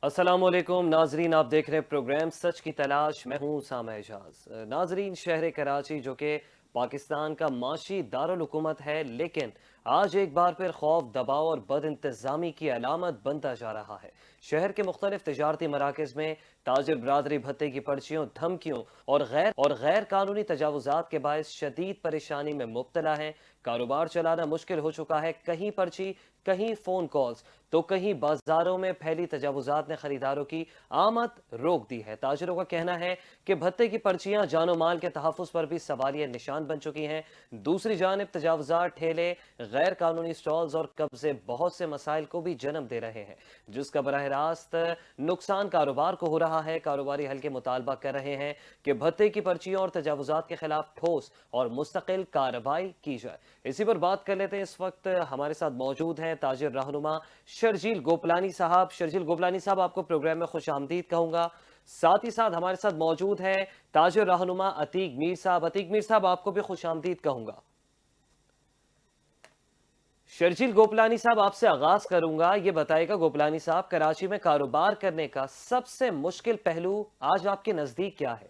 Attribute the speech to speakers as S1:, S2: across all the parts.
S1: अस्सलामुअलैकुम नाजरीन, आप देख रहे हैं प्रोग्राम सच की तलाश। मैं हूं उसामा एजाज। नाजरीन, शहर कराची जो कि पाकिस्तान का माशी दारुल हुकूमत है, लेकिन आज एक बार फिर खौफ, दबाव और बद इंतजामी की अलामत बनता जा रहा है। शहर के मुख्तलिफ तजारती मराकज़ में ताजिर बरादरी भत्ते की पर्चियों, धमकियों और गैर कानूनी तजावुजात के बायस शदीद परेशानी में मुब्तला है। कारोबार चलाना मुश्किल हो चुका है। कहीं पर्ची, कहीं फ़ोन कॉल्स, तो कहीं बाजारों में फैली तजावुजात ने खरीदारों की आमद रोक दी है। ताजिरों का कहना है कि भत्ते की पर्चियां जानो माल के तहफ़्फ़ुज़ पर भी सवालिया निशान बन चुकी हैं। दूसरी जानिब तजावुजात, ठेले, गैर कानूनी स्टॉल्स और कब्जे बहुत से मसाइल को भी जन्म दे रहे हैं, जिसका बराह रास्त नुकसान कारोबार को हो रहा है। कारोबारी हल्के मुतालबा कर रहे हैं कि भत्ते की पर्चियों और तजावुजात के खिलाफ ठोस और मुस्तकिल कार्रवाई की जाए। इसी पर बात कर लेते हैं। इस वक्त हमारे साथ मौजूद हैं ताजिर रहनुमा शर्जील गोपलानी साहब। शर्जील गोपलानी साहब, आपको प्रोग्राम में खुश आमदीद कहूंगा। साथ ही साथ हमारे साथ मौजूद है ताजिर रहनुमा अतीक मीर साहब। अतीक मीर साहब, आपको भी खुश आमदीद कहूंगा। शर्जील गोपलानी साहब, आपसे आगाज करूंगा। ये बताइएगा गोपलानी साहब, कराची में कारोबार करने का सबसे मुश्किल पहलू आज आपके नजदीक क्या है?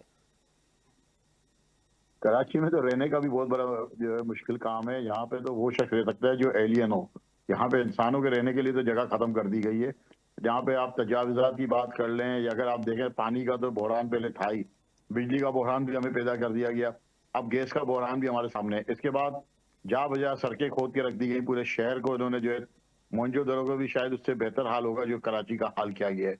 S2: कराची में तो रहने का भी बहुत बड़ा जो है मुश्किल काम है। यहाँ पे तो वो शख्स रह सकता है जो एलियन हो। यहाँ पे इंसानों के रहने के लिए तो जगह खत्म कर दी गई है। जहाँ पे आप तजावुजात की बात कर लें या अगर आप देखें, पानी का तो बहरान पहले था ही, बिजली का बहरान भी हमें पैदा कर दिया गया, अब गैस का बहरान भी हमारे सामने है। इसके बाद जा बजा सड़कें खोद के रख दी गई, पूरे शहर को इन्होंने जो है, मोहनजोदड़ो को भी शायद उससे बेहतर हाल होगा जो कराची का हाल किया गया है।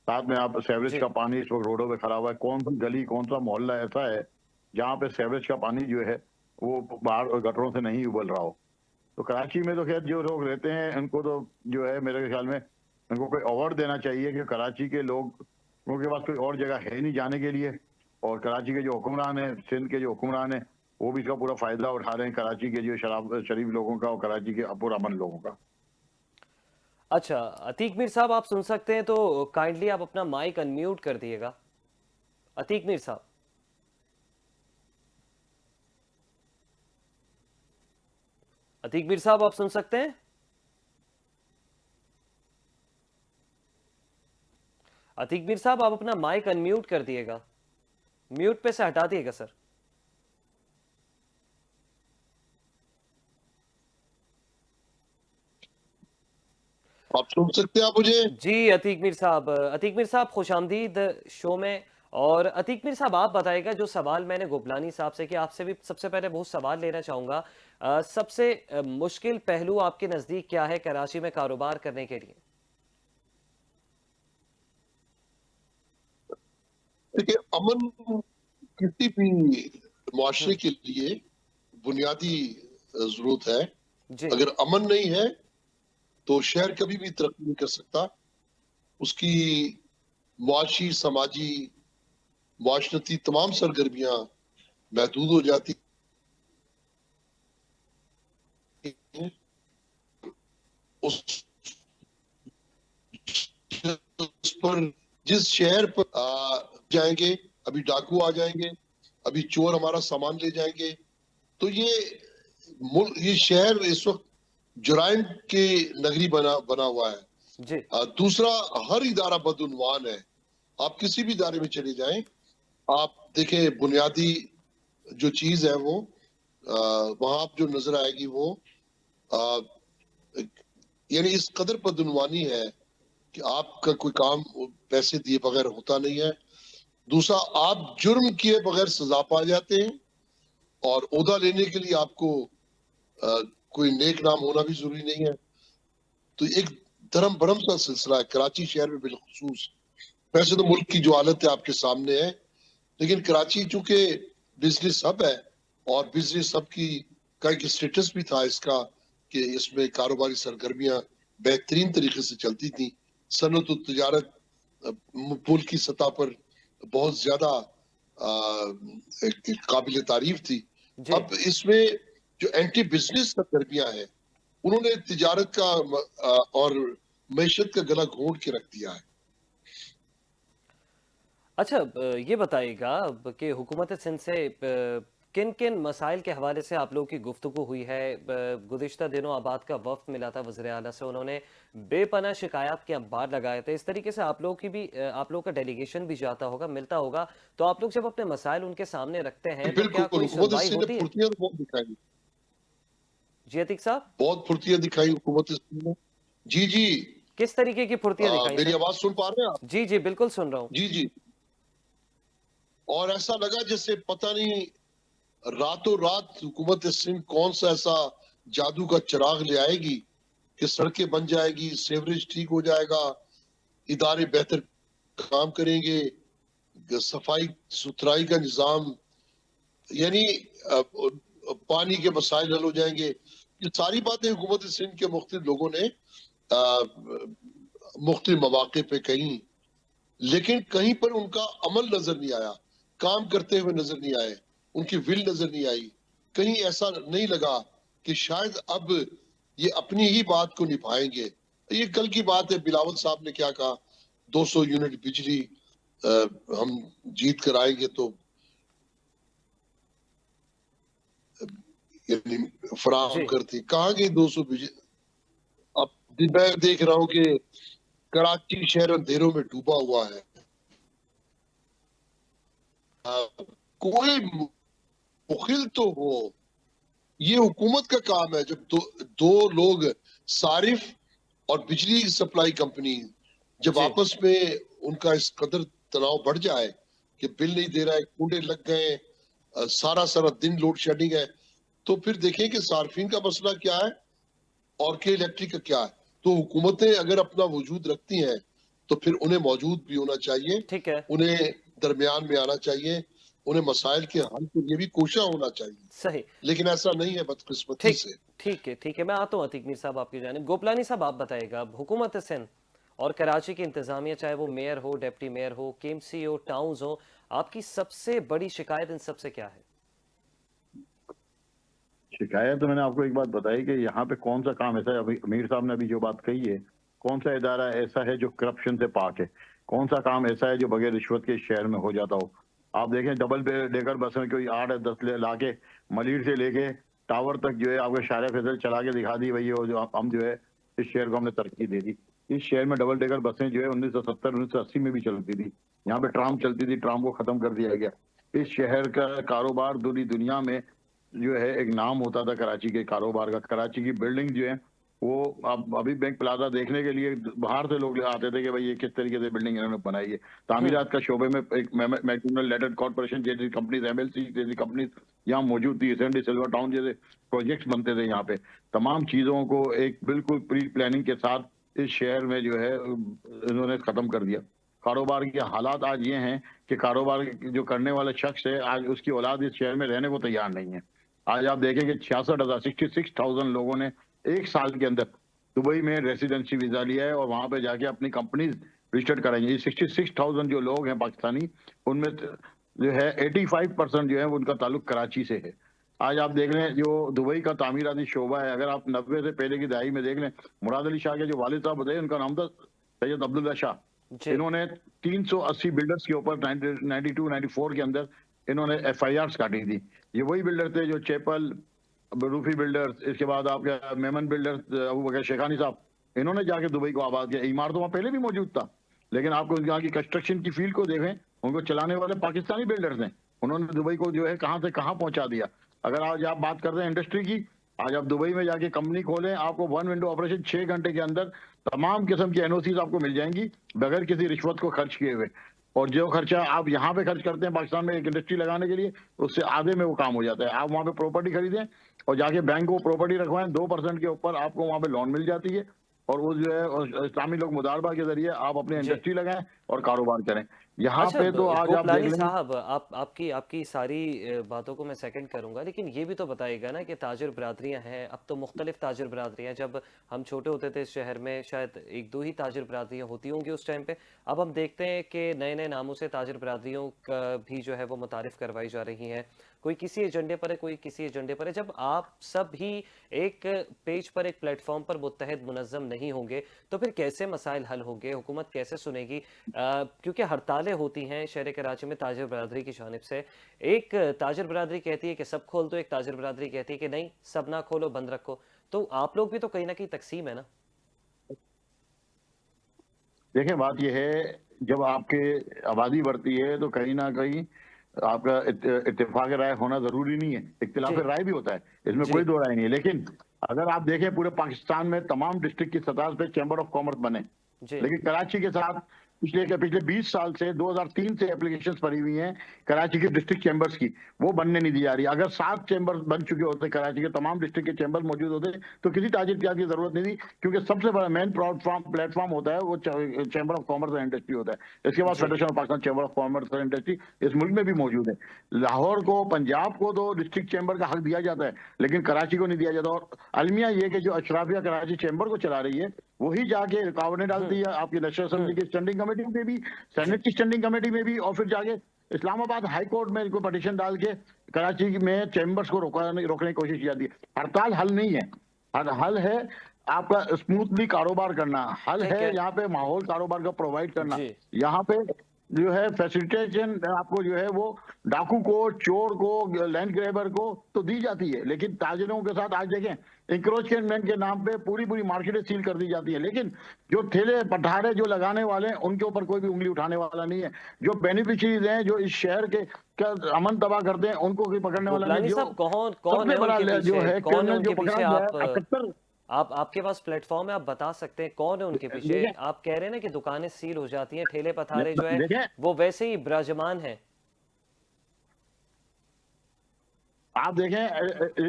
S2: साथ में आप सीवरेज
S1: जी।
S2: का पानी इस वक्त रोडों पे खड़ा हुआ है। कौन सी गली, कौन सा मोहल्ला ऐसा है जहाँ पे सीवरेज का पानी जो है वो बाहर गटरों से नहीं उबल रहा हो। तो कराची में तो खैर जो लोग रहते हैं उनको तो जो है मेरे ख्याल में उनको कोई अवार्ड देना चाहिए कि कराची के लोग, उनके पास कोई और जगह है नहीं जाने के लिए। और कराची के जो हुक्मरान हैं, सिंध के जो हुक्मरान हैं, वो भी इसका पूरा फायदा उठा रहे हैं, कराची के जो शराब शरीफ लोगों का और कराची के पुरअमन लोगों का।
S1: अच्छा, अतीक मीर साहब, आप सुन सकते हैं तो काइंडली आप अपना माइक अनम्यूट कर दिएगा। अतीक मीर साहब। अतीक मीर साहब, आप सुन सकते हैं? अतीक मीर साहब, आप अपना माइक अनम्यूट कर दिएगा। म्यूट पे से हटा दिएगा सर।
S3: आप सुन सकते हैं आप मुझे?
S1: जी अतीक मीर साहब, अतीक मीर साहब, खुश आमदीद शो में। और अतीक मीर साहब, आप बताइएगा, जो सवाल मैंने गोपलानी साहब से किया, आपसे भी सबसे पहले बहुत सवाल लेना चाहूंगा। सबसे मुश्किल पहलू आपके नजदीक क्या है कराची में कारोबार करने के लिए?
S3: देखिए, अमन किसी भी
S1: हम्म।
S3: मुआशरे के लिए बुनियादी जरूरत है।
S1: जी।
S3: अगर अमन नहीं है तो शहर कभी भी तरक्की नहीं कर सकता। उसकी मुआशी, समाजी, मुआशरती तमाम सरगर्मियां महदूद हो जाती हैं। उस उस पर जिस शहर पर जाएंगे, अभी डाकू आ जाएंगे, अभी चोर हमारा सामान ले जाएंगे। तो ये शहर इस वक्त जुराइम के नगरी बना बना हुआ है।
S1: जी।
S3: दूसरा, हर इदारा बदउनवान है। आप किसी भी इदारे में चले जाएं, आप देखें बुनियादी जो चीज है वो वहां आप जो नजर आएगी वो आ, यानी इस कदर बदउनवानी है कि आपका कोई काम पैसे दिए बगैर होता नहीं है। दूसरा, आप जुर्म किए बगैर सजा पा जाते हैं और ओहदा लेने के लिए आपको कोई नेक नाम होना भी जरूरी नहीं है। तो एक धर्म भरम सा सिलसिला है कराची शहर में बिलखसूस। वैसे तो मुल्क की जो हालत है आपके सामने है, लेकिन कराची चूंकि बिजनेस हब है और बिजनेस हब की का एक स्टेटस भी था इसका कि इसमें कारोबारी सरगर्मियां बेहतरीन तरीके से चलती थी। सनत और तजारत मुल्क की सतह पर बहुत ज्यादा काबिल तारीफ थी।
S1: जी।
S3: अब इसमें जो एंटी बिजनेस सरगर्मियां हैं, उन्होंने तिजारत का और मैशत का गला घोंट के रख दिया है।
S1: अच्छा, ये बताइएगा कि हुकूमत सिंध से किन किन मसाइल के हवाले से आप लोगों की गुफ्तगू हुई है? गुज़िश्ता दिनों आबाद का वफ़्द मिला था वज़ीर आला से, उन्होंने बेपनाह शिकायत के अंबार लगाए थे। इस तरीके से आप लोगों की भी आप लोगों का डेलीगेशन भी जाता होगा, मिलता होगा, तो आप लोग जब अपने मसाइल उनके सामने रखते हैं, तो क्या
S3: बिल्कुल,
S1: कोई
S3: हुकूमत
S1: सुनवाई
S3: सिंध ने
S1: होती है?
S3: फुर्तियाँ तो बहुत दिखाई,
S1: जी, अतीक साहब,
S3: बहुत फुर्तियाँ दिखाई हुकूमत सिंध ने। जी, जी।
S1: किस तरीके की फुर्तियाँ दिखाई
S3: मेरी
S1: सर?
S3: आवाज़ सुन पा रहे हैं आप?
S1: जी, जी, बिल्कुल सुन रहा हूँ।
S3: जी, जी। और ऐसा लगा जैसे पता नहीं रातों रात हुकूमत सिंध कौन सा ऐसा जादू का चिराग ले आएगी कि सड़कें बन जाएगी, सीवरेज ठीक हो जाएगा, इदारे बेहतर काम करेंगे, सफाई सुथराई का निजाम, यानी पानी के मसाइल हल हो जाएंगे। ये सारी बातें हुकूमत सिंध के मुख्तलिफ लोगों ने मुख्तलिफ मौके पे कही, लेकिन कहीं पर उनका अमल नजर नहीं आया, काम करते हुए नजर नहीं आए, उनकी विल नजर नहीं आई। कहीं ऐसा नहीं लगा कि शायद अब ये अपनी ही बात को निभाएंगे। ये कल की बात है, बिलावल साहब ने क्या कहा, 200 यूनिट बिजली हम जीत कर आएंगे तो यानी फराहम
S1: जी,
S3: करती, कहाँ गई 200 बिजली। अब मैं देख रहा हूँ कि कराची शहर अंधेरों में डूबा हुआ है। कोई मुखिल तो हो, ये हुकूमत का काम है। जब दो लोग, सारिफ और बिजली सप्लाई कंपनी, जब
S1: जी,
S3: आपस में उनका इस कदर तनाव बढ़ जाए कि बिल नहीं दे रहा है, कूड़े लग गए, सारा सारा दिन लोड शेडिंग है, तो फिर देखें कि सार्फिन का मसला क्या है और के इलेक्ट्रिक का क्या है। तो हुकूमतें अगर अपना वजूद रखती हैं तो फिर उन्हें मौजूद भी होना चाहिए,
S1: ठीक है,
S3: उन्हें दरमियान में आना चाहिए, उन्हें मसाइल के हल के लिए भी कोशिश होना चाहिए।
S1: सही।
S3: लेकिन ऐसा नहीं है, बदकिस्मती
S1: ठीक
S3: से।
S1: ठीक है, ठीक है। मैं आता हूँ अतीक मीर साहब आपकी जानिब। गोपलानी साहब आप बताइएगा, अब हुकूमत सिंध और कराची की इंतज़ामिया, चाहे वो मेयर हो, डिप्टी मेयर हो, केएमसी हो, टाउन्स हो, आपकी सबसे बड़ी शिकायत इन सब से क्या है?
S2: शिकायत तो मैंने आपको एक बात बताई कि यहाँ पे कौन सा काम ऐसा है, अभी अमीर साहब ने अभी जो बात कही है, कौन सा इदारा ऐसा है जो करप्शन से पाक है, कौन सा काम ऐसा है जो बगैर रिश्वत के शहर में हो जाता हो। आप देखें डबल डेकर बस में कोई 8 या 10 ला के मलिर से लेके टावर तक जो है आपको शारे फैसल चला के दिखा दी, भैया जो हम जो है इस शहर को हमने तरक्की दे दी। इस शहर में डबल डेकर बसें जो है 1970-1980 में भी चलती थी। यहाँ पे ट्राम चलती थी, ट्राम को खत्म कर दिया गया। इस शहर का कारोबार पूरी दुनिया में जो है एक नाम होता था कराची के कारोबार का। कराची की बिल्डिंग जो है वो अब अभी बैंक प्लाजा देखने के लिए बाहर से लोग आते थे कि भाई ये किस तरीके से बिल्डिंग इन्होंने बनाई है।
S1: हम्म,
S2: तामीरात का शोबे में एक मैकडोनल्ड लेटेड कॉर्पोरेशन जैसी कंपनीज, एमएलसी जैसी कंपनीज यहाँ मौजूद थी। एसएनडी सिल्वर टाउन जैसे प्रोजेक्ट्स बनते थे यहाँ पे। तमाम चीजों को एक बिल्कुल प्री प्लानिंग के साथ इस शहर में जो है इन्होंने खत्म कर दिया। कारोबार के हालात आज ये हैं कि कारोबार जो करने वाला शख्स है आज उसकी औलाद इस शहर में रहने को तैयार नहीं है। आज आप देखें कि 66,000 लोगों ने एक साल के अंदर दुबई में रेसिडेंसी वीजा लिया है और वहां पे जाके अपनी कंपनीज रजिस्टर्ड कराएंगे। ये 66,000 जो लोग हैं पाकिस्तानी, उनमें जो है 85% जो है वो उनका ताल्लुक कराची से है। आज आप देख लें जो दुबई का तामीराती शोबा है, अगर आप 90 से पहले की दहाई में देख लें, मुराद अली शाह के जो वालिद साहब बताए उनका नाम था सैयद अब्दुल्ला शाह।
S1: जी,
S2: इन्होंने 380 बिल्डर्स के ऊपर 92-94 के अंदर इन्होंने एफआईआर काटी थी। ये वही बिल्डर थे जो चैपल, रूफी बिल्डर्स, इसके बाद आपका मेमन बिल्डर्स, अबू बकर शेखानी साहब, इन्होंने जाके दुबई को आबाद किया। इमारत तो वहां पहले भी मौजूद था, लेकिन आपको यहाँ की कंस्ट्रक्शन की फील्ड को देखें, उनको चलाने वाले पाकिस्तानी बिल्डर्स हैं। उन्होंने दुबई को जो है कहां से कहां पहुंचा दिया। अगर आज आप बात करते हैं इंडस्ट्री की, आज आप दुबई में जाके कंपनी खोलें, आपको वन विंडो ऑपरेशन 6 घंटे के अंदर तमाम किस्म की एनओसी आपको मिल जाएंगी बगैर किसी रिश्वत को खर्च किए हुए। और जो खर्चा आप यहाँ पे खर्च करते हैं पाकिस्तान में एक इंडस्ट्री लगाने के लिए, उससे आधे में वो काम हो जाता है। आप वहाँ पे प्रॉपर्टी खरीदें और जाके बैंक को प्रॉपर्टी रखवाएं, 2% के ऊपर आपको वहाँ पे लोन मिल जाती है। और वो जो है इस्लामी लोग मुदारबा के जरिए आप अपनी
S1: जी।
S2: इंडस्ट्री लगाएं और कारोबार करें। यहाँ
S1: अच्छा,
S2: पे तो आज आप देख
S1: गोपलानी
S2: लें।
S1: साहब, आप आपकी आपकी सारी बातों को मैं सेकंड करूंगा, लेकिन ये भी तो बताइएगा ना कि ताजिर बरादरियां हैं, अब तो मुख्तलिफ ताजिर बरादरियां, जब हम छोटे होते थे इस शहर में शायद एक दो ही ताजिर बरादरियां होती होंगी उस टाइम पे। अब हम देखते हैं कि नए नए नामों से ताजिर बरादरियों का भी जो है वो मुतारिफ करवाई जा रही हैं। कोई किसी एजेंडे पर है, कोई किसी एजेंडे पर है। जब आप सब ही एक पेज पर, एक प्लेटफॉर्म पर मुत्तहद मुनज़्ज़म नहीं होंगे, तो फिर कैसे मसाइल हल होंगे, हुकूमत कैसे सुनेगी? क्योंकि हड़तालें बातें होती हैं शहर कराची में ताजिर बरादरी की जानिब से। एक ताजिर बरादरी कहती है कि सब खोल दो, एक ताजिर बरादरी कहती है कि नहीं, सब ना खोलो, बंद रखो। तो आप लोग भी तो कहीं ना कहीं तकसीम है ना?
S2: देखिए बात यह है, जब आपके आबादी बढ़ती है तो कहीं ना कहीं आपका इत्तेफाक राय होना जरूरी नहीं है, इख्तिलाफ
S1: जी।
S2: राय भी होता है, इसमें
S1: जी।
S2: कोई दो राय नहीं है। लेकिन अगर आप देखें पूरे पाकिस्तान में तमाम डिस्ट्रिक्ट की सतह पे चैम्बर ऑफ कॉमर्स बने,
S1: जी।
S2: लेकिन कराची के साथ पिछले 20 साल से 2003 से एप्लीकेशंस पड़ी हुई हैं कराची के डिस्ट्रिक्ट चैम्बर्स की, वो बनने नहीं दी जा रही। अगर 7 चैम्बर्स बन चुके होते, कराची के तमाम डिस्ट्रिक्ट के चैम्बर्स मौजूद होते, तो किसी ताजिर की जरूरत नहीं थी, क्योंकि सबसे बड़ा मेन प्लेटफॉर्म होता है वो chamber of commerce and industry होता है। इसके बाद
S1: जी।
S2: Federation of Pakistan Chamber of commerce and Industry इस मुल्क में भी मौजूद है। लाहौर को, पंजाब को तो डिस्ट्रिक्ट चैम्बर का हक दिया जाता है, लेकिन कराची को नहीं दिया जाता। और अलमिया ये कि जो अशराफिया कराची चैम्बर को चला रही है, वही जाके रुकावटें डालती है आपकी नेशनल असेंबली की स्टैंडिंग कमेटी में भी,
S1: जी।
S2: सेनेट की स्टैंडिंग कमेटी में भी, और फिर जाके इस्लामाबाद हाई कोर्ट में इनको पटिशन डाल के कराची में चैम्बर्स को रोकने की कोशिश की जाती है। हड़ताल हल नहीं है, हल है आपका स्मूथली कारोबार करना, हल
S1: ठीक
S2: है
S1: है।
S2: यहाँ पे माहौल कारोबार का प्रोवाइड करना।
S1: जी।
S2: यहाँ पे जो है फैसिलिटेशन आपको जो है वो डाकू को, चोर को, लैंड ग्रैबर को तो दी जाती है, लेकिन ताजिरों के साथ आज देखें इंक्रोचमेंट के नाम पे पूरी पूरी मार्केटें सील कर दी जाती है। लेकिन जो ठेले पठारे जो लगाने वाले हैं उनके ऊपर कोई भी उंगली उठाने वाला नहीं है। जो बेनिफिशरीज हैं, जो इस शहर के का अमन तबाह करते हैं, उनको कोई पकड़ने वाला नहीं।
S1: बुगलानी
S2: जो
S1: साहब, कौन कौन
S2: सबसे
S1: है
S2: बड़ा
S1: उनके
S2: जो
S1: पीछे?
S2: है
S1: कौन है
S2: क्रिमिनल जो
S1: उनके
S2: पकड़ा
S1: पीछे?
S2: गया
S1: आप
S2: है 78।
S1: आपके पास प्लेटफॉर्म है, आप बता सकते हैं कौन है उनके पीछे?
S2: देखें
S1: आप कह रहे हैं ना कि दुकानें सील हो जाती हैं, ठेले पथारे जो है
S2: देखें
S1: वो वैसे ही विराजमान हैं।
S2: आप देखें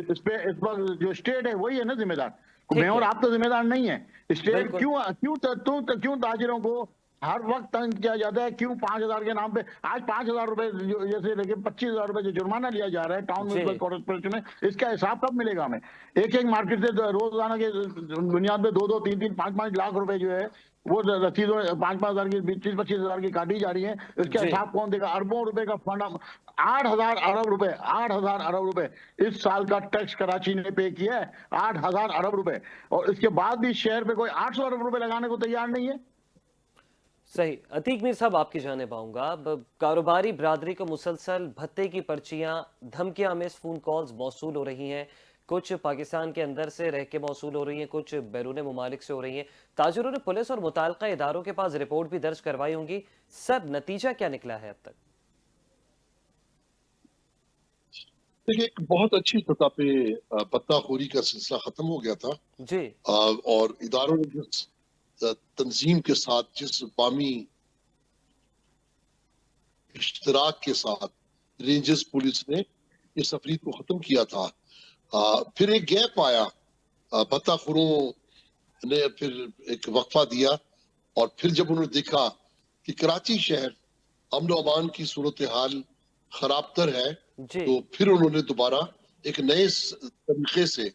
S2: इस पर जो स्टेट है वही है ना जिम्मेदार। मैं
S1: ठीक
S2: और
S1: है।
S2: आप तो जिम्मेदार नहीं है। स्टेट
S1: बिल्कुल।
S2: क्यों ताजिरों को हर वक्त तंग किया जाता है? क्यों 5,000 के नाम पे आज 5,000 रुपए जैसे लेके 25,000 रुपए जो जुर्माना लिया जा रहा है टाउन
S1: जी।
S2: म्यूनसिपल कॉर्पोरेशन में, इसका हिसाब कब मिलेगा हमें? एक एक मार्केट से रोजाना के बुनियाद पे 2-2, 3-3, 5-5 लाख रुपए जो है वो रसीदों 5-5 हजार की, 20-25 हजार की काटी जा रही है। इसका
S1: जी।
S2: हिसाब कौन देगा? अरबों रुपए का फंड, 8,000 अरब रुपए इस साल का टैक्स कराची ने पे किया है, 8,000 अरब रुपए। और इसके बाद भी शहर पे कोई 800 अरब रुपए लगाने को तैयार नहीं है।
S1: सही। अतीक मीर साहब, आपकी जानिब आऊंगा। कारोबारी बरादरी को मुसलसल भत्ते की पर्चियां, धमकियां आमेज फोन कॉल्स मौसूल हो रही हैं। कुछ पाकिस्तान के अंदर से रह के मौसूल हो रही हैं, कुछ बैरून मुमालिक से हो रही हैं। ताजिरों ने पुलिस और मुताल्लिका इदारों के पास रिपोर्ट भी दर्ज करवाई होंगी। सर, नतीजा क्या निकला है अब तक?
S3: देखिए, एक बहुत अच्छी सतह पे पत्ताखोरी का सिलसिला खत्म हो गया था।
S1: जी।
S3: और इदारों ने जिस तंजीम के साथ, जिस बामी इश्तराक के साथ रेंजर्स पुलिस ने इस अफरीद को खत्म किया था, फिर एक गैप आया। पत्ताखोरों ने फिर एक वक्फा दिया, और फिर जब उन्होंने देखा कि कराची शहर अमन अमान की सूरत हाल खराब तर है,
S1: जी।
S3: तो फिर उन्होंने दोबारा एक नए तरीके से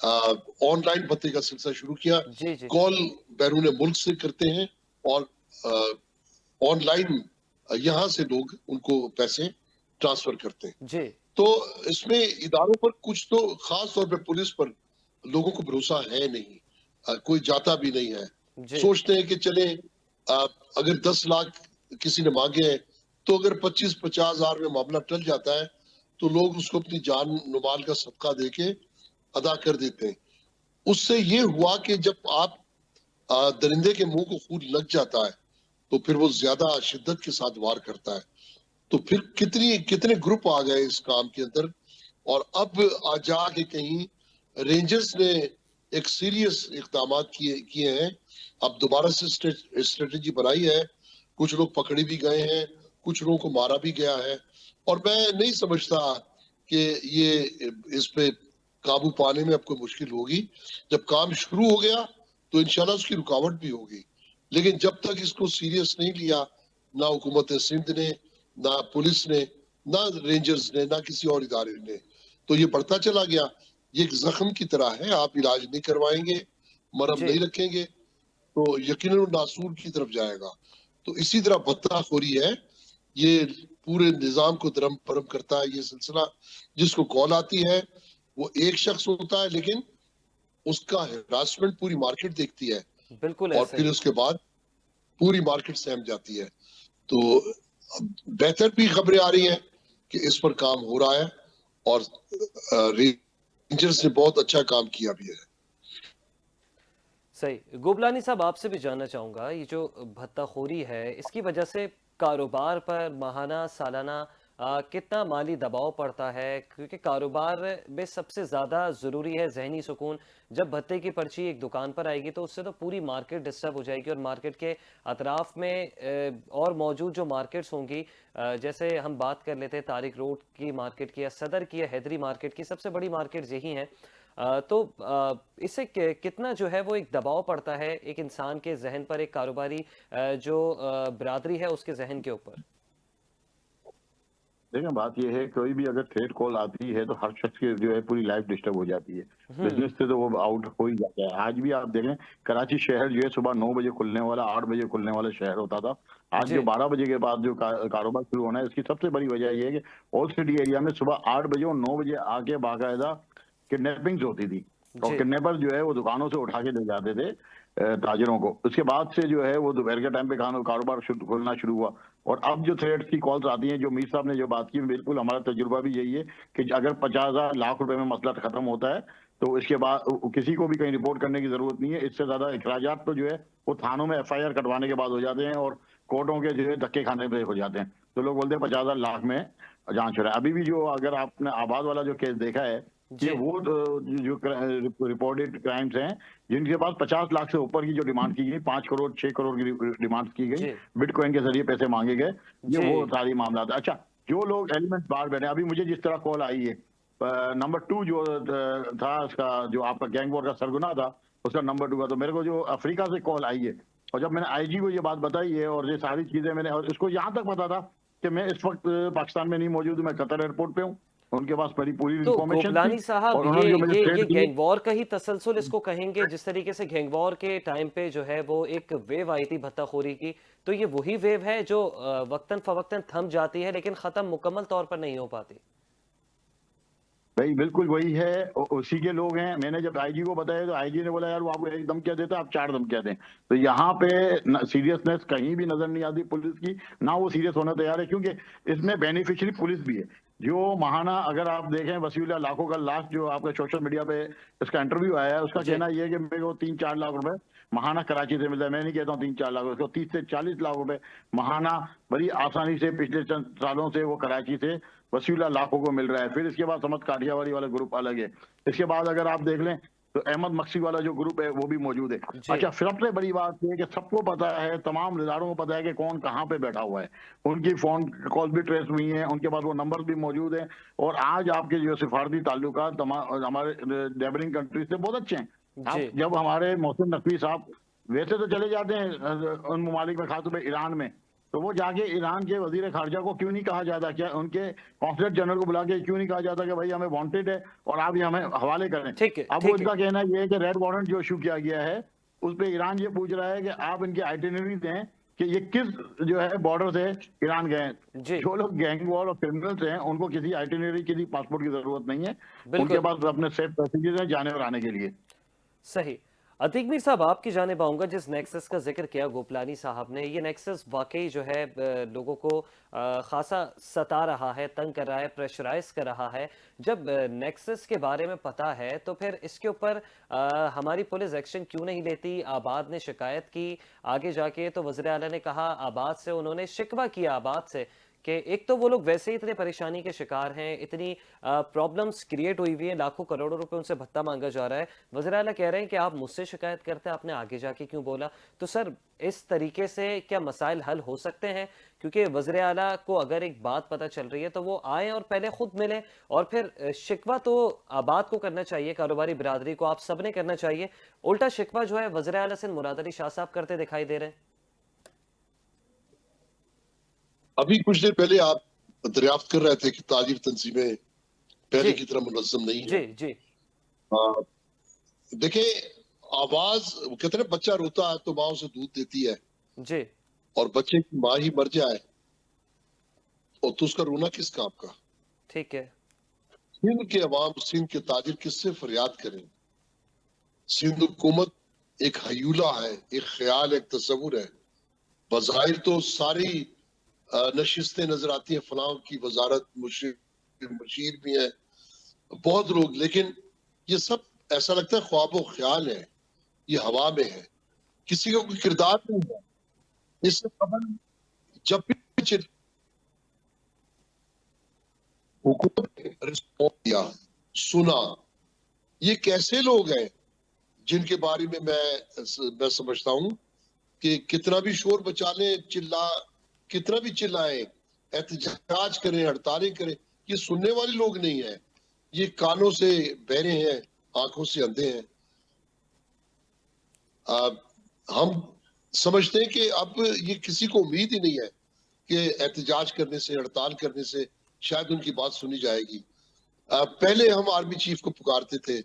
S3: ऑनलाइन भत्ते का सिलसिला शुरू किया।
S1: जी। जी।
S3: कॉल बैरून मुल्क से करते हैं, और ऑनलाइन यहाँ से लोग उनको पैसे ट्रांसफर करते हैं।
S1: जी।
S3: तो इसमें इदारों पर कुछ, तो खास तौर पे पुलिस पर लोगों को भरोसा है नहीं। कोई जाता भी नहीं है।
S1: जी।
S3: सोचते हैं कि चले, अगर 10 लाख किसी ने मांगे हैं, तो अगर 25-50 हजार में मामला टल जाता है, तो लोग उसको अपनी जान नुमाल का सदका देके अदा कर देते हैं। उससे ये हुआ कि जब आप दरिंदे के मुंह को खून लग जाता है, तो फिर वो ज्यादा शिद्दत के साथ वार करता है। तो फिर कितने ग्रुप आ गए इस काम के अंदर। और अब जाके कहीं रेंजर्स ने एक सीरियस इकदाम किए हैं। अब दोबारा से स्ट्रेटेजी बनाई है। कुछ लोग पकड़े भी गए हैं, कुछ लोगों को मारा भी गया है। और मैं नहीं समझता कि ये इस पे काबू पाने में अब कोई मुश्किल होगी। जब काम शुरू हो गया तो इंशाल्लाह उसकी रुकावट भी होगी। लेकिन जब तक इसको सीरियस नहीं लिया, ना हुकूमत सिंध ने, ना पुलिस ने, ना रेंजर्स ने, ना किसी और इदारे ने, तो ये बढ़ता चला गया। ये एक जख्म की तरह है। आप इलाज नहीं करवाएंगे, मरहम
S1: जी।
S3: नहीं रखेंगे, तो यकीनन वो नासूर की तरफ जाएगा। तो इसी तरह भत्ताखोरी है, ये पूरे निजाम को दरम परम करता है। ये सिलसिला, जिसको कॉल आती है वो एक शख्स होता है, लेकिन उसका हरासमेंट पूरी मार्केट देखती है,
S1: बिल्कुल
S3: और
S1: ऐसा
S3: फिर
S1: ही।
S3: उसके बाद पूरी मार्केट सहम जाती है। तो बेहतर भी खबरें आ रही हैं कि इस पर काम हो रहा है और रेंजर्स ने बहुत अच्छा काम किया भी है।
S1: सही। गोपलानी साहब, आपसे भी जानना चाहूँगा, ये जो भत्ताखोरी है, इसकी वजह से कारोबार पर माहाना, सालाना कितना माली दबाव पड़ता है? क्योंकि कारोबार में सबसे ज़्यादा ज़रूरी है ज़हनी सुकून। जब भत्ते की पर्ची एक दुकान पर आएगी, तो उससे तो पूरी मार्केट डिस्टर्ब हो जाएगी और मार्केट के अतराफ में और मौजूद जो मार्केट्स होंगी, जैसे हम बात कर लेते हैं तारिक रोड की मार्केट की या सदर की या हैदरी मार्केट की, सबसे बड़ी मार्केट्स यही हैं। तो इससे कितना जो है वो एक दबाव पड़ता है एक इंसान के जहन पर, एक कारोबारी जो बिरादरी है उसके जहन के ऊपर?
S2: देखिए बात ये है, कोई भी अगर थ्रेट कॉल आती है तो हर शख्स की जो है पूरी लाइफ डिस्टर्ब हो जाती है।
S1: हम्म।
S2: बिजनेस से तो वो आउट हो ही जाता है। आज भी आप देखें, कराची शहर जो है सुबह 9 बजे खुलने वाला, 8 बजे खुलने वाला शहर होता था। आज जो
S1: जी
S2: 12 बजे के बाद जो कारोबार शुरू होना है, इसकी सबसे बड़ी वजह ये है कि ओल्ड सिटी एरिया में सुबह 8 बजे और 9 बजे आके बाकायदा किडनैपिंग्स होती थी। और
S1: जी
S2: किडनैपर जो है वो दुकानों से उठा के ले जाते थे ताजिरों को। उसके बाद से जो है वो दोपहर के टाइम पे कारोबार खुलना शुरू हुआ। और अब जो थ्रेड्स की कॉल्स आती हैं, जो मीर साहब ने जो बात की, बिल्कुल हमारा तजुर्बा भी यही है कि अगर 50,000 लाख रुपए में मसला खत्म होता है तो इसके बाद किसी को भी कहीं रिपोर्ट करने की जरूरत नहीं है। इससे ज्यादा अखराजात तो जो है वो थानों में FIR कटवाने के बाद हो जाते हैं और कोर्टों के जो है धक्के खाने पे हो जाते हैं। तो लोग बोलते हैं 50,000 लाख में जांच हो रहा है। अभी भी जो अगर आपने आबाद वाला जो केस देखा है, ये
S1: जी
S2: वो जो रिपोर्टेड क्राइम्स हैं जिनके पास 50 लाख से ऊपर की जो डिमांड की गई, 5 करोड़ 6 करोड़ की डिमांड की गई,
S1: जी
S2: बिटकॉइन के जरिए पैसे मांगे गए, ये
S1: जी
S2: वो सारी मामला था। अच्छा, जो लोग एलिमेंट्स बाहर बैठे, अभी मुझे जिस तरह कॉल आई है, नंबर 2 जो था उसका, जो आपका गैंग वॉर का सरगना था, उसका नंबर 2 का, तो मेरे को जो अफ्रीका से कॉल आई है, और जब मैंने IG को ये बात बताई है और ये सारी चीजें मैंने, और इसको यहाँ तक पता था कि मैं इस वक्त पाकिस्तान में नहीं मौजूद हूँ, मैं कतर एयरपोर्ट पे हूँ। उनके पास मेरी पूरी
S1: तो
S2: इंफॉर्मेशन थी
S1: गोपलानी साहब,
S2: और
S1: ये
S2: उन्होंने जो मुझे
S1: ये
S2: थ्रेट दिए।
S1: गैंग वॉर का ही तसलसल इसको कहेंगे? जिस तरीके से गैंग वॉर के टाइम पे जो है वो एक वेव आई थी भत्ताखोरी की, तो ये वही वेव है जो वक्तन फवक्तन थम जाती है लेकिन खत्म मुकम्मल तौर पर नहीं हो पाती?
S2: भाई बिल्कुल वही है, उसी के लोग हैं। मैंने जब IG को बताया तो IG ने बोला यार वो आपको एक धमकियां देता है, आप 4 धमकियां दें। तो यहाँ पे सीरियसनेस कहीं भी नजर नहीं आती पुलिस की, ना वो सीरियस होना तैयार है, क्योंकि इसमें बेनिफिशियरी पुलिस भी है। जो महाना, अगर आप देखें, वसीउल्लाह लाखों का लास्ट जो आपका सोशल मीडिया पे इसका इंटरव्यू आया है, उसका
S1: जी
S2: कहना यह है कि मेरे को 3-4 लाख रुपए महाना कराची से मिलता है। मैं नहीं कहता हूँ 3-4 लाख, उसको 30 से 40 लाख रुपए महाना बड़ी आसानी से पिछले चंद सालों से वो कराची से वसीला लाखों को मिल रहा है। फिर इसके बाद समझ काठियावाड़ी वाला ग्रुप अलग है। इसके बाद अगर आप देख लें तो अहमद मक्सी वाला जो ग्रुप है वो भी मौजूद है।
S1: जी
S2: अच्छा, फिर सबसे बड़ी बात ये है कि सबको पता है, तमाम इदारों को पता है कि कौन कहाँ पे बैठा हुआ है। उनकी फोन कॉल भी ट्रेस हुई है, उनके पास वो नंबर भी मौजूद है। और आज आपके जो सिफारती ताल्लुकात हमारे नेबरिंग कंट्री से बहुत अच्छे हैं।
S1: जी
S2: आप जब हमारे मोहसिन नकवी साहब वैसे तो चले जाते हैं उन ममालिक में, खासतौर पर ईरान में, तो वो जाके ईरान के वजीर खारजा को क्यों नहीं कहा जाता, क्या उनके कॉन्सुलेट जनरल को बुला के क्यों नहीं कहा जाता कि भाई हमें वांटेड है और आप ये हमें हवाले करें।
S1: ठीक है
S2: अब वो
S1: ठीक है।
S2: इनका कहना ये है कि रेड वारंट जो इशू किया गया है उस पर ईरान ये पूछ रहा है कि आप इनकी आइटिनरी दें कि ये किस जो है बॉर्डर से ईरान गए हैं।
S1: जी
S2: जो लोग गैंग वॉर और क्रिमिनल्स हैं उनको किसी आइटिनरी, किसी पासपोर्ट की जरूरत नहीं है। उनके
S1: बिल्कुल
S2: पास अपने सेफ पैसेजेस हैं जाने और आने के लिए।
S1: सही। अतीक मीर साहब, आपकी जानिब आऊँगा। जिस नेक्सस का जिक्र किया गोपलानी साहब ने, ये नेक्सस वाकई जो है लोगों को खासा सता रहा है, तंग कर रहा है, प्रेशराइज कर रहा है। जब नेक्सस के बारे में पता है तो फिर इसके ऊपर हमारी पुलिस एक्शन क्यों नहीं लेती? आबाद ने शिकायत की, आगे जाके तो वज़ीर आला ने कहा, आबाद से उन्होंने शिकवा किया आबाद से कि एक तो वो लोग वैसे ही इतने परेशानी के शिकार हैं, इतनी प्रॉब्लम्स क्रिएट हुई हुई है, लाखों करोड़ों रुपए उनसे भत्ता मांगा जा रहा है। वज़ीर आला कह रहे हैं कि आप मुझसे शिकायत करते हैं, आपने आगे जाके क्यों बोला? तो सर, इस तरीके से क्या मसाइल हल हो सकते हैं? क्योंकि वज़ीर आला को अगर एक बात पता चल रही है तो वो आए और पहले खुद मिले, और फिर शिकवा तो आबाद को करना चाहिए, कारोबारी बिरादरी को, आप सब ने करना चाहिए। उल्टा शिकवा जो है वज़ीर आला से मुराद अली शाह साहब करते दिखाई दे रहे हैं।
S3: अभी कुछ देर पहले आप दरियाफ्त कर रहे थे कि ताजिर तंजीमें पहले
S1: जी
S3: की तरह मुनज़्ज़म नहीं है।
S1: जी जी
S3: देखें, आवाज, वो कहते हैं बच्चा रोता है तो माँ उसे दूध देती है,
S1: जी
S3: और बच्चे की माँ ही मर जाए और तो उसका रोना किस काम का?
S1: ठीक है।
S3: सिंध के अवाम, सिंध के ताजिर किससे फरियाद करें? सिंध हुकूमत एक हयूला है, एक ख्याल, एक तस्वुर है। बज़ाहिर तो सारी नशिस्तें नजर आती हैं, फलां की वजारत मुशीर भी है, बहुत लोग, लेकिन ये सब ऐसा लगता है ख्वाब व ख्याल है, ये हवा में है, किसी का कोई किरदार नहीं है। इससे कबल जब भी हुकूमत ने रिस्पॉन्स दिया, सुना, ये कैसे लोग हैं जिनके बारे में मैं समझता हूं कि कितना भी शोर बचा लें, कितना भी चिल्लाएं, एहतजाज करें, हड़तालें करें, ये सुनने वाले लोग नहीं है, ये कानों से बहरे हैं, आंखों से अंधे हैं। हम समझते हैं कि अब ये किसी को उम्मीद ही नहीं है कि एहतजाज करने से, हड़ताल करने से शायद उनकी बात सुनी जाएगी। पहले हम आर्मी चीफ को पुकारते थे,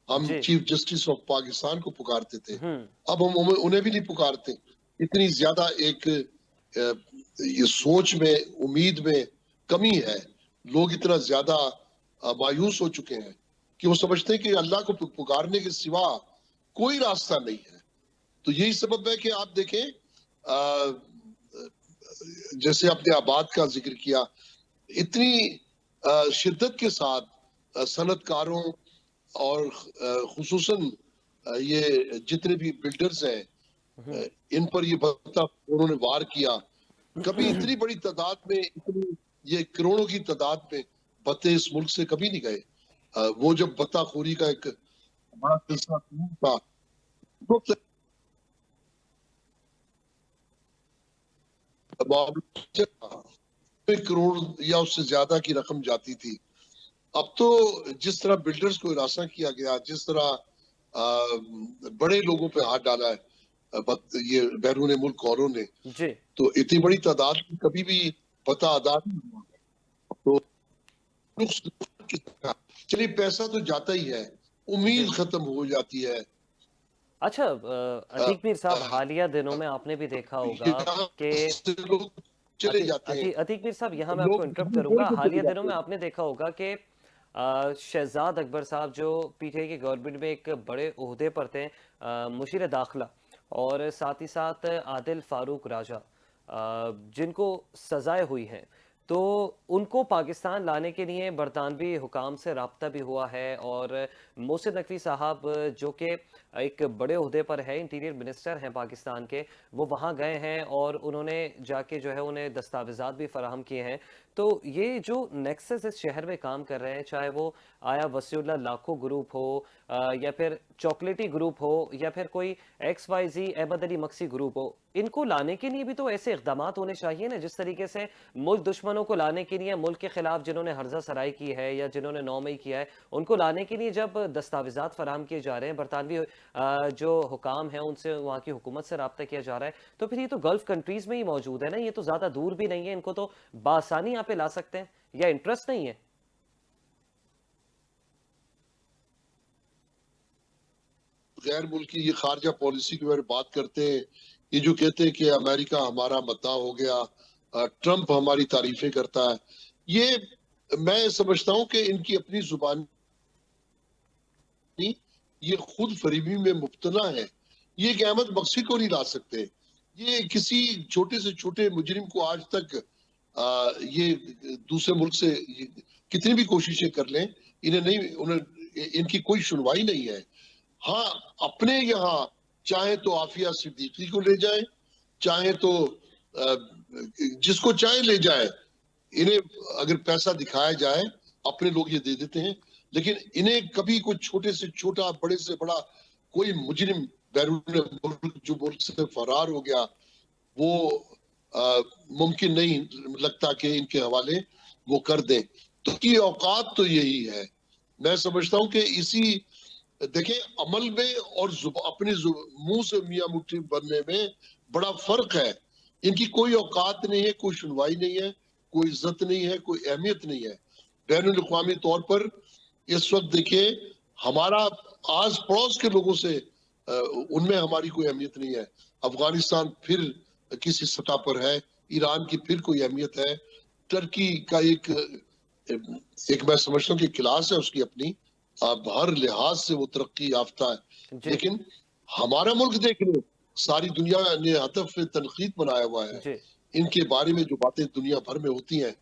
S3: हम
S1: जी।
S3: चीफ जस्टिस ऑफ पाकिस्तान को पुकारते थे,
S1: हम्म।
S3: अब हम उन्हें भी नहीं पुकारते। इतनी ज्यादा एक ये सोच में, उम्मीद में कमी है। लोग इतना ज्यादा मायूस हो चुके हैं कि वो समझते हैं कि अल्लाह को पुकारने के सिवा कोई रास्ता नहीं है। तो यही सबब है कि आप देखें, जैसे आपने आबाद का जिक्र किया, इतनी शिद्दत के साथ सनतकारों और खुसूसन ये जितने भी बिल्डर्स हैं, इन पर ये भत्ता उन्होंने वार किया। कभी इतनी बड़ी तादाद में, इतनी ये करोड़ों की तादाद में भत्ते इस मुल्क से कभी नहीं गए। वो जब भत्ताखोरी का एक बड़ा सिलसिला था, तो करोड़ या उससे ज्यादा की रकम जाती थी। अब तो जिस तरह बिल्डर्स को हिरासा किया गया, जिस तरह बड़े लोगों पे हाथ डाला है ये बैरून मुल्क औरों ने,
S1: जी।
S3: तो इतनी बड़ी तादाद में कभी भी पता अदा नहीं हुआ। तो चलिए, पैसा तो जाता ही है, उम्मीद
S1: जी।
S3: खत्म हो जाती है।
S1: अच्छा, अतीक मीर साहब, हालिया दिनों में आपने भी देखा होगा कि
S3: लोग चले जाते हैं,
S1: अतीक मीर साहब, यहाँ मैं आपको
S3: लोग
S1: इंटरप्ट
S3: बोल
S1: करूंगा।
S3: के चले
S1: हालिया दिनों
S3: जाते
S1: में
S3: हैं।
S1: आपने देखा होगा कि शहजाद अकबर साहब जो पीटीआई की गवर्नमेंट में एक बड़े ओहदे पर थे, मुशीर दाखिला, और साथ ही साथ आदिल फारूक राजा, जिनको सजाएं हुई हैं, तो उनको पाकिस्तान लाने के लिए बरतानवी हुकाम से राब्ता भी हुआ है। और मोहसिन नकवी साहब, जो कि एक बड़े ओहदे पर है, इंटीरियर मिनिस्टर हैं पाकिस्तान के, वो वहाँ गए हैं और उन्होंने जाके जो है उन्हें दस्तावेजात भी फराहम किए हैं। तो ये जो नेक्सस इस शहर में काम कर रहे हैं, चाहे वो आया वसीउल्लाह लाखो ग्रुप हो, या फिर चॉकलेटी ग्रुप हो, या फिर कोई XYZ अहमद अली मक्सी ग्रुप हो, इनको लाने के लिए भी तो ऐसे इकदाम होने चाहिए ना। जिस तरीके से मुल्क दुश्मनों को लाने के लिए, मुल्क के खिलाफ जिन्होंने हर्जा सराई की है या जिन्होंने 9 मई किया है, उनको लाने के लिए जब दस्तावेजात फराहम किए जा रहे हैं, बरतानवी जो हुकाम है उनसे, वहाँ की हुकूमत से रब्ता किया जा रहा है, तो फिर ये तो गल्फ कंट्रीज में ही मौजूद है ना, ये तो ज्यादा दूर भी नहीं है, इनको तो बासानी यहाँ पे ला सकते हैं, या इंटरेस्ट नहीं है?
S3: गैर मुल्की ये खारजा पॉलिसी की बारे में बात करते हैं, ये जो कहते हैं कि अमेरिका हमारा मद्दा हो गया, ट्रंप हमारी तारीफें करता है, ये मैं समझता हूं कि इनकी अपनी जुबान, ये खुद फरीबी में मुब्तला है। ये कि अहमद बख्शी को नहीं ला सकते, ये किसी छोटे से छोटे मुजरिम को आज तक ये दूसरे मुल्क से कितनी भी कोशिशें कर लें, इन्हें नहीं, उन्हें इनकी कोई सुनवाई नहीं है। हाँ, अपने यहाँ चाहे तो आफिया सिद्दीकी को ले जाए, चाहे तो जिसको चाहे ले जाए, इन्हें अगर पैसा दिखाया जाए अपने लोग ये दे देते हैं। लेकिन इन्हें कभी कोई छोटे से छोटा, बड़े से बड़ा कोई मुजरिम बैरून मुल्क जो मुल्क से फरार हो गया, वो मुमकिन नहीं लगता कि इनके हवाले वो कर दें। तो की औकात तो यही है। मैं समझता हूं कि इसी, देखें, अमल में और अपने मुंह से मियां मुट्ठी बनने में बड़ा फर्क है। इनकी कोई औकात नहीं है, कोई सुनवाई नहीं है, कोई इज्जत नहीं है, कोई अहमियत नहीं है बैनुल अक़वामी तौर पर। इस वक्त देखिए, हमारा आस पड़ोस के लोगों से उनमें हमारी कोई अहमियत नहीं है। अफगानिस्तान फिर किसी सतह पर है, ईरान की फिर कोई अहमियत है, टर्की का एक मैं समझता हूँ कि क्लास है उसकी अपनी, अब हर लिहाज से वो तरक्की याफ्ता है।
S1: जी।
S3: लेकिन हमारा मुल्क देख लो, सारी दुनिया ने हतफ तनकीद बनाया हुआ है
S1: जी।
S3: इनके बारे में जो बातें दुनिया भर में होती हैं,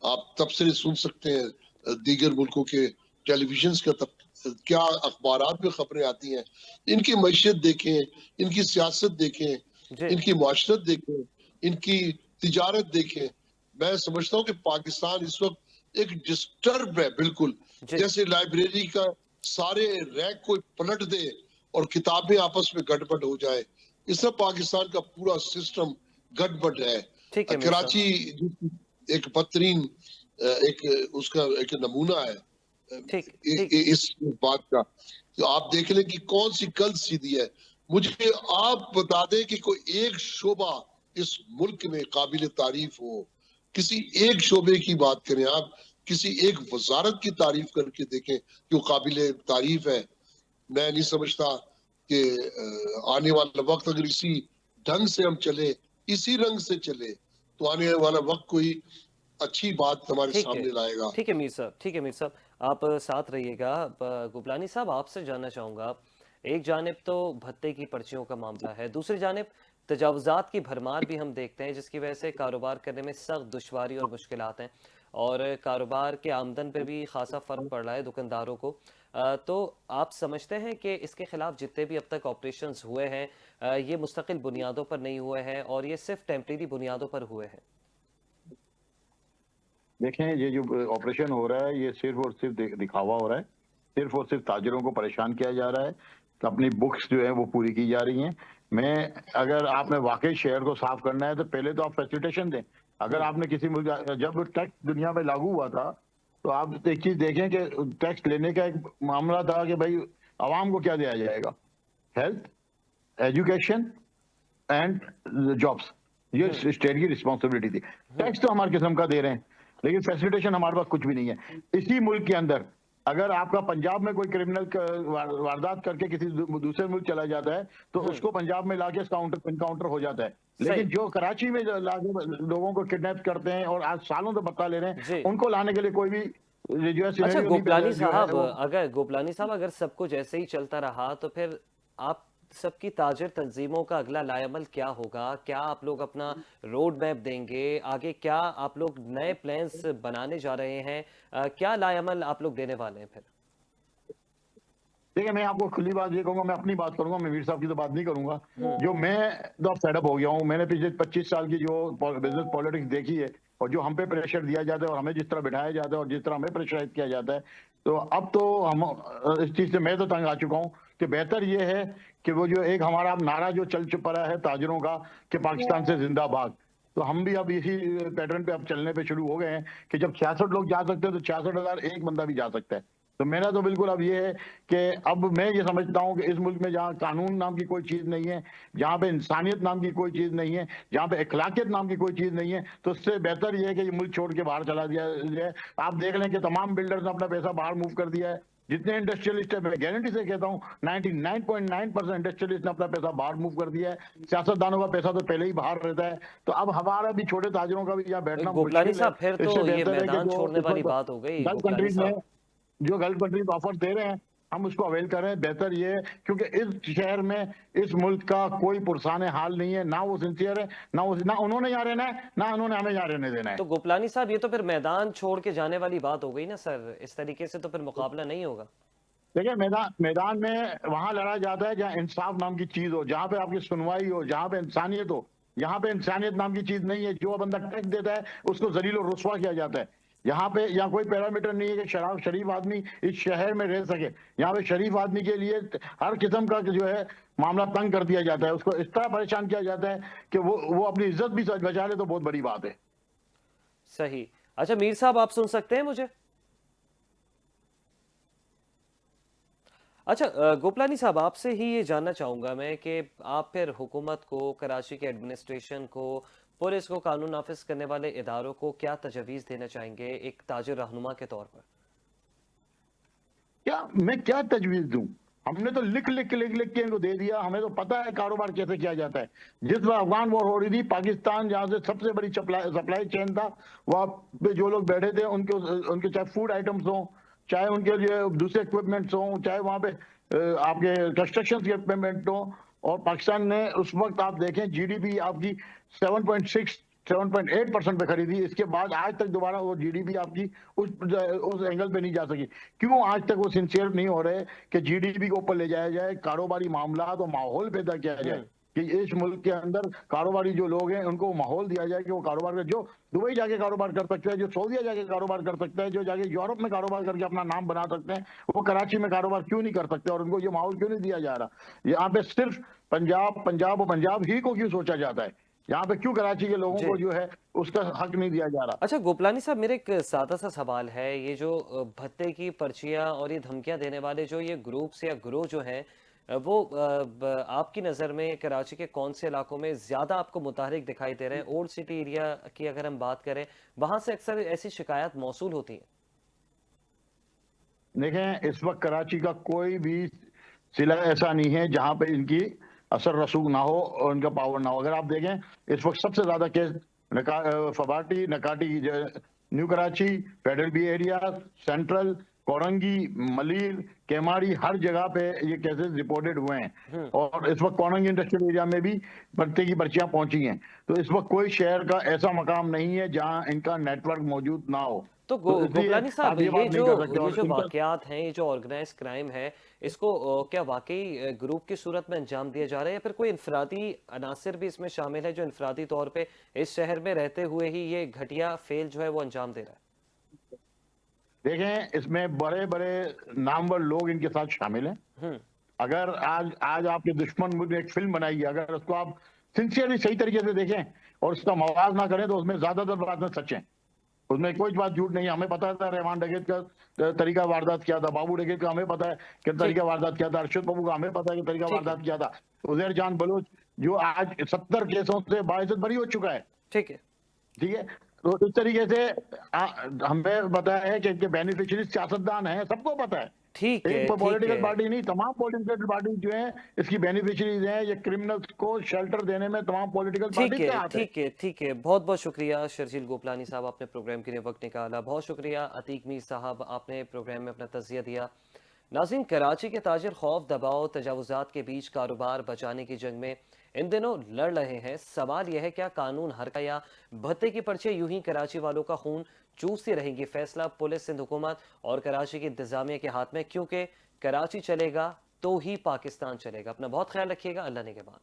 S3: आप तबसरे सुन सकते हैं दीगर मुल्कों के टेलीविजन का क्या अखबारात में खबरें आती हैं, इनकी मैशियत देखें, इनकी सियासत देखें,
S1: जी
S3: इनकी माशरत देखें, इनकी तिजारत देखें। मैं समझता हूँ कि पाकिस्तान इस वक्त एक डिस्टर्ब है बिल्कुल,
S1: जी
S3: जैसे लाइब्रेरी का सारे रैक कोई पलट दे और किताबें आपस में गड़बड़ हो जाए। इस तरह पाकिस्तान का पूरा सिस्टम गड़बड़ है।
S1: ठीक है मीर साहब।
S3: कराची एक बदतरीन एक उसका एक नमूना है
S1: ठीक ठीक
S3: इस बात का। तो आप देख लें कि कौन सी कल सीधी है। मुझे आप बता दें कि कोई एक शोबा इस मुल्क में काबिल तारीफ हो, किसी एक शोबे की बात करें आप, किसी एक वजारत की तारीफ करके देखें कि वो काबिल तारीफ है। मैं नहीं समझता कि आने वाला वक्त अगर इसी ढंग से हम चले, इसी रंग से चले, तो आने वाला वक्त कोई अच्छी बात हमारे
S1: ठीक है
S3: सामने लाएगा।
S1: ठीक है मीर साहब। ठीक है मीर साहब, आप साथ रहिएगा। गुबलानी साहब, आपसे जानना चाहूँगा, एक जानिब तो भत्ते की पर्चियों का मामला है, दूसरी जानिब तजावुज़ात की भरमार भी हम देखते हैं, जिसकी वजह से कारोबार करने में सख्त दुश्वारी और मुश्किलात हैं, और कारोबार के आमदन पर भी खासा फ़र्क पड़ रहा है दुकानदारों को। तो आप समझते हैं कि इसके ख़िलाफ़ जितने भी अब तक ऑपरेशंस हुए हैं, ये मुस्तकिल बुनियादों पर नहीं हुए हैं और ये सिर्फ टेम्परेरी बुनियादों पर हुए हैं?
S2: देखें, ये जो ऑपरेशन हो रहा है ये सिर्फ और सिर्फ दिखावा हो रहा है। सिर्फ और सिर्फ ताजिरों को परेशान किया जा रहा है, तो अपनी बुक्स जो है वो पूरी की जा रही हैं। मैं अगर आपने वाकई शहर को साफ करना है तो पहले तो आप फैसिलिटेशन दें। अगर आपने किसी मुल्क, जब टैक्स दुनिया में लागू हुआ था, तो आप एक चीज देखें कि टैक्स लेने का एक मामला था कि भाई आवाम को क्या दिया जाएगा, हेल्थ, एजुकेशन एंड जॉब्स, ये स्टेट की रिस्पॉन्सिबिलिटी थी। टैक्स तो हमारे किस्म का दे रहे हैं, लेकिन फैसिलिटेशन हमारे पास कुछ भी नहीं है। इसी मुल्क के अंदर अगर आपका पंजाब में कोई क्रिमिनल वारदात करके किसी दूसरे मुल्क चला जाता है तो उसको पंजाब में लाके इनकाउंटर हो जाता है, लेकिन
S1: सही।
S2: जो कराची में लाके लोगों को किडनैप करते हैं और आज सालों से पत्ता ले रहे हैं,
S1: जी।
S2: उनको लाने के लिए कोई भी जो है
S1: अच्छा
S2: सिनेरियो नहीं
S1: गोपलानी
S2: जो है
S1: साहब,
S2: वो।
S1: अगर सब कुछ ऐसे ही चलता रहा तो फिर आप सबकी ताजिर तंजीमों का अगला लाएमल क्या होगा? क्या आप लोग अपना रोड मैप देंगे? आगे क्या आप लोग नए प्लान्स बनाने जा रहे हैं? क्या लाएमल आप लोग देने वाले हैं फिर?
S2: देखिए, मैं आपको खुली बात ये कहूंगा, मैं अपनी बात करूंगा, मैं मीर साहब की तो बात नहीं करूंगा।
S1: हम्म।
S2: जो मैं तो फेडअप हो गया हूँ, मैंने पिछले 25 साल की जो बिजनेस पॉलिटिक्स देखी है और जो हम पे प्रेशर दिया जाता है और हमें जिस तरह बिठाया जाता है और जिस तरह हमें प्रेशराइज किया जाता है, तो अब तो हम इस चीज से मैं तो तंग आ चुका हूँ कि बेहतर ये है कि वो जो एक हमारा नारा जो चल पड़ा है ताजरों का कि पाकिस्तान से जिंदाबाद, तो हम भी अब इसी पैटर्न पे अब चलने पे शुरू हो गए हैं कि जब 66 लोग जा सकते हैं तो 66,001 बंदा भी जा सकता है। तो मेरा तो बिल्कुल अब ये है कि अब मैं ये समझता हूँ कि इस मुल्क में जहाँ कानून नाम की कोई चीज नहीं है, जहाँ पे इंसानियत नाम की कोई चीज नहीं है, जहाँ पे अखलाकियत नाम की कोई चीज नहीं है, तो उससे बेहतर ये है कि ये मुल्क छोड़ के बाहर चला दिया जाए। आप देख लें कि तमाम बिल्डर्स ने अपना पैसा बाहर मूव कर दिया है। जितने इंडस्ट्रियलिस्ट है, मैं गारंटी से कहता हूँ 99.9% इंडस्ट्रियलिस्ट ने अपना पैसा बाहर मूव कर दिया है। सियासतदानों का पैसा तो पहले ही बाहर रहता है, तो अब हमारा भी छोटे ताजिरों का भी यहाँ बैठना
S1: गोपलानी
S2: मुश्किल है।
S1: साहब, फिर
S2: इससे
S1: तो ये
S2: बेहतर है कि
S1: मैदान
S2: जो
S1: छोड़ने
S2: इस
S1: वाली
S2: वक्त
S1: बात हो गई
S2: गल्फ
S1: गोपलानी
S2: कंट्रीज में,
S1: साहब।
S2: जो गल्फ कंट्रीज ऑफर दे रहे हैं, हम उसको अवेल कर रहे हैं। बेहतर ये है क्योंकि इस शहर में इस मुल्क का कोई पुरसाने हाल नहीं है, ना वो सिंसियर है, ना उन्होंने यहाँ रहना है, ना उन्होंने हमें यहाँ रहने देना है।
S1: तो गोपलानी साहब, ये तो फिर मैदान छोड़ के जाने वाली बात हो गई ना सर, इस तरीके से तो फिर मुकाबला नहीं होगा।
S2: देखिए, मैदान में वहां लड़ा जाता है जहां इंसाफ नाम की चीज हो, जहां पे आपकी सुनवाई हो, जहां पे इंसानियत हो। यहाँ पे इंसानियत नाम की चीज नहीं है। जो बंदा टैक्स देता है उसको जलील और रुस्वा किया जाता है। यहाँ कोई पैरामीटर नहीं है कि शरीफ आदमी इस शहर में रह सके। यहाँ पे शरीफ आदमी के लिए हर किस्म का जो है मामला तंग कर दिया जाता है, उसको इस तरह परेशान किया जाता है कि वो अपनी इज्जत भी बचा ले तो बहुत बड़ी बात है।
S1: सही। अच्छा मीर साहब, आप सुन सकते हैं मुझे? अच्छा गोपलानी साहब, आपसे ही ये जानना चाहूँगा मैं कि आप फिर हुकूमत को, कराची के एडमिनिस्ट्रेशन को, पुलिस को, कानून नाफिज करने वाले इदारों को क्या तजवीज़ देना चाहेंगे एक ताजिर रहनुमा के तौर पर?
S2: मैं क्या तजवीज़ दूं? हमने तो लिख के इनको दे दिया। हमें तो पता है कारोबार कैसे किया जाता है। जिस बार अफगान वॉर हो रही थी, पाकिस्तान जहां से सबसे बड़ी सप्लाई चेन था, वहां पे जो लोग बैठे थे उनके चाहे फूड आइटम्स हों, चाहे उनके लिए दूसरे इक्विपमेंट्स हों, चाहे वहां पे आपके कंस्ट्रक्शन के इक्विपमेंट हों, और पाकिस्तान ने उस वक्त आप देखें जीडीपी आपकी 7.6 7.8% पे खरीदी। इसके बाद आज तक दोबारा वो जीडीपी आपकी उस एंगल पे नहीं जा सकी। क्यों आज तक वो सिंसियर नहीं हो रहे कि जीडीपी को ऊपर ले जाया जाए, कारोबारी मामला तो माहौल पैदा किया जाए कि इस मुल्क के अंदर कारोबारी जो लोग हैं उनको माहौल दिया जाए कि वो कारोबार कर, जो दुबई जाके कारोबार कर सकते हैं, जो सऊदीया जाके कारोबार कर सकते हैं, जो जाके यूरोप में कारोबार करके अपना नाम बना सकते हैं, वो कराची में कारोबार क्यों नहीं कर सकते और उनको ये माहौल क्यों नहीं दिया जा रहा? यहाँ पे सिर्फ पंजाब पंजाब और पंजाब ही को क्यों सोचा जाता है? यहाँ पे क्यों कराची के लोगों
S1: जी।
S2: को जो है उसका हक नहीं दिया जा रहा?
S1: अच्छा गोपलानी साहब, मेरे एक सादा सा सवाल है, ये जो भत्ते की पर्चियां और ये धमकियां देने वाले जो ये ग्रुप्स या ग्रोह जो हैं, वो आपकी नज़र में कराची के कौन से इलाकों में ज़्यादा आपको मुतहरिक दिखाई दे रहे हैं? ओल्ड सिटी एरिया की अगर हम बात करें, वहां से अक्सर ऐसी शिकायत मौसूल होती है।
S2: देखें, इस वक्त कराची का कोई भी जिला ऐसा नहीं है जहां पे इनकी असर रसूख ना हो और इनका पावर ना हो। अगर आप देखें इस वक्त सबसे ज्यादा केस फबाटी, नकाटी, New Karachi, Federal B Area, Central, Korangi, Malir, Kemari, हर जगह पे ये केसेस रिपोर्टेड हुए हैं। और इस वक्त कोरंगी इंडस्ट्रियल एरिया में भी भत्ते की पर्चियां पहुंची हैं। तो इस वक्त कोई शहर का ऐसा मकाम नहीं है जहां इनका नेटवर्क मौजूद ना हो।
S1: तो
S2: तो इसलिए
S1: गोपलानी साहब,
S2: आप ये बात नहीं कर सकते।
S1: ये
S2: और
S1: जो
S2: इनका
S1: वाकयात हैं, ये जो ऑर्गेनाइज क्राइम है, इसको क्या वाकई ग्रुप की सूरत में अंजाम दिया जा रहा है, या फिर कोई इनफरादी अनासिर भी इसमें शामिल है जो इनफरादी तौर पे इस शहर में रहते हुए ही ये घटिया फेल जो है वो अंजाम दे रहा है?
S2: देखें, इसमें बड़े बड़े नामवर लोग इनके साथ शामिल हैं। अगर आज आज आपके दुश्मन मुझे एक फिल्म बनाई है, अगर उसको आप सिंसियरली सही तरीके से देखें और उसका मवाज ना करें तो उसमें ज्यादातर बातें सच हैं, उसमें कोई बात झूठ नहीं है। हमें पता था रहमान डकैत का तरीका वारदात क्या था, बाबू डकैत का हमें पता है कि तरीका वारदात क्या था, अरशद बाबू का हमें पता है कि तरीका
S1: ठीक है।
S2: वारदात क्या था। उजैर जान बलोच जो आज 70 केसों से बाइज्जत बरी हो चुका है,
S1: ठीक है।
S2: ठीक है। तो इस तरीके से हमें पता है कि इनके बेनिफिशियरी सियासतदान हैं, सबको पता है।
S1: ठीक है।
S2: एक
S1: ठीक
S2: पॉलिटिकल
S1: है।
S2: पार्टी नहीं, तमाम पॉलिटिकल पार्टी जो है इसकी बेनिफिशियरीज हैं। ये क्रिमिनल्स को शेल्टर देने में तमाम पॉलिटिकल
S1: ठीक
S2: पार्टी
S1: है।
S2: का हाथ है।
S1: ठीक है। ठीक है। बहुत बहुत शुक्रिया शर्जील गोपलानी साहब, आपने प्रोग्राम के लिए वक्त निकाला। बहुत शुक्रिया अतीक मीर साहब, आपने प्रोग्राम में अपना तज़किया दिया। नाज़रीन, कराची के ताजिर खौफ, दबाव, तजावुज़ात के बीच कारोबार बचाने की जंग में इन दिनों लड़ रहे हैं। सवाल यह है, क्या कानून हरका या भत्ते की पर्चे यूं ही कराची वालों का खून चूसती रहेंगी? फैसला पुलिस, सिंध हुकूमत और कराची की इंतजामिया के हाथ में, क्योंकि कराची चलेगा तो ही पाकिस्तान चलेगा। अपना बहुत ख्याल रखिएगा। अल्लाह निगहबान।